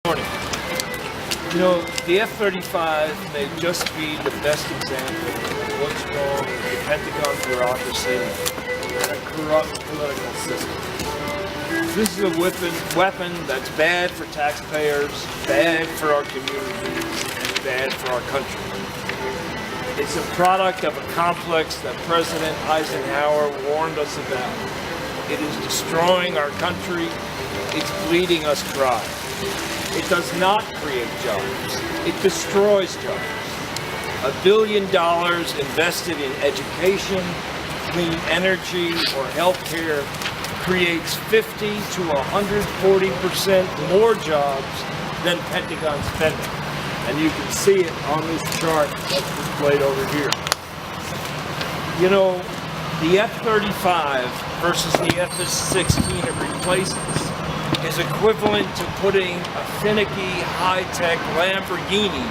morning. You know, the F-35 may just be the best example of what's wrong with the Pentagon bureaucracy and a corrupt political system. This is a weapon that's bad for taxpayers, bad for our communities, and bad for our country. It's a product of a complex that President Eisenhower warned us about. It is destroying our country. It's bleeding us dry. It does not create jobs. It destroys jobs. $1 billion invested in education, clean energy, or healthcare creates 50 to 140% more jobs than Pentagon spending. And you can see it on this chart that's displayed over here. You know, the F-35 versus the F-16 it replaces is equivalent to putting a finicky, high-tech Lamborghini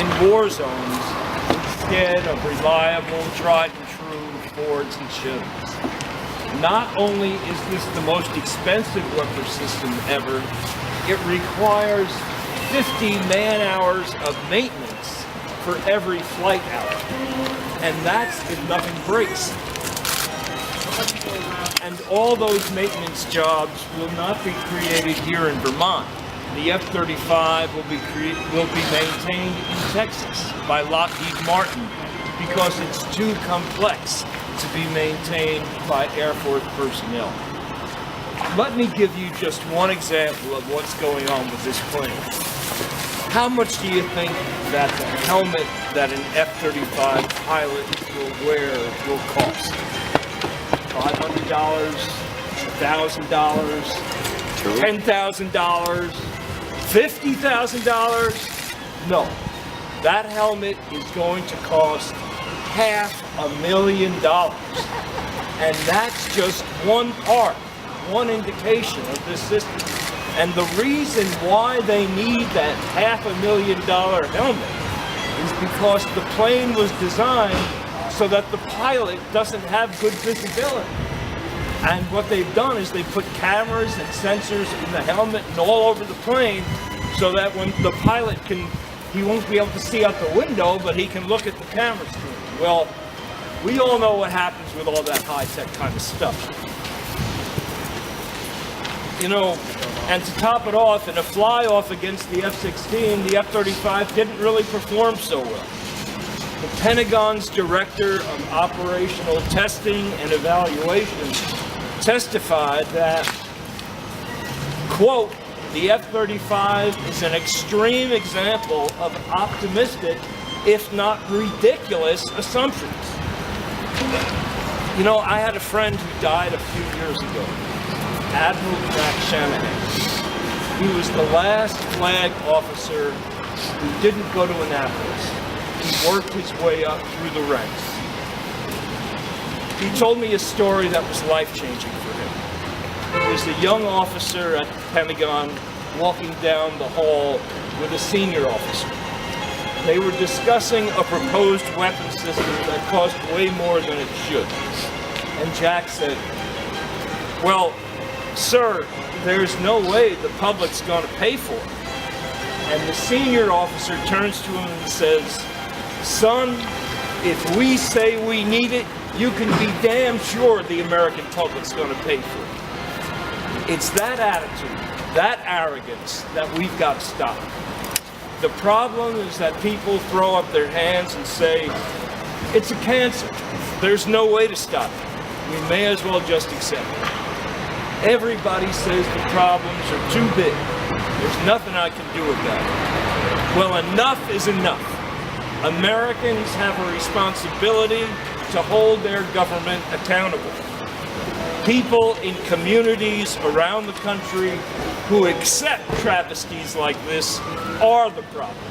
in war zones instead of reliable, tried-and-true Fords and Chevys. Not only is this the most expensive weapon system ever, it requires 50 man-hours of maintenance for every flight hour. And that's if nothing breaks. And all those maintenance jobs will not be created here in Vermont. The F-35 will be maintained in Texas by Lockheed Martin because it's too complex to be maintained by Air Force personnel. Let me give you just one example of what's going on with this plane. How much do you think that the helmet that an F-35 pilot will wear will cost? $500, $1,000, $10,000, $50,000? No. That helmet is going to cost $500,000. And that's just one part, one indication of this system. And the reason why they need that $500,000 helmet is because the plane was designed so that the pilot doesn't have good visibility. And what they've done is they put cameras and sensors in the helmet and all over the plane so that when the pilot he won't be able to see out the window, but he can look at the camera screen. Well, we all know what happens with all that high-tech kind of stuff. You know, and to top it off, in a fly-off against the F-16, the F-35 didn't really perform so well. The Pentagon's Director of Operational Testing and Evaluation testified that, quote, the F-35 is an extreme example of optimistic, if not ridiculous, assumptions. You know, I had a friend who died a few years ago, Admiral Jack Shanahan. He was the last flag officer who didn't go to Annapolis. He worked his way up through the ranks. He told me a story that was life-changing for him. He was a young officer at the Pentagon walking down the hall with a senior officer. They were discussing a proposed weapon system that cost way more than it should. And Jack said, well, sir, there's no way the public's going to pay for it. And the senior officer turns to him and says, son, if we say we need it, you can be damn sure the American public's going to pay for it. It's that attitude, that arrogance that we've got to stop. The problem is that people throw up their hands and say, it's a cancer. There's no way to stop it. We may as well just accept it. Everybody says the problems are too big. There's nothing I can do about it. Well, enough is enough. Americans have a responsibility to hold their government accountable. People in communities around the country who accept travesties like this are the problem.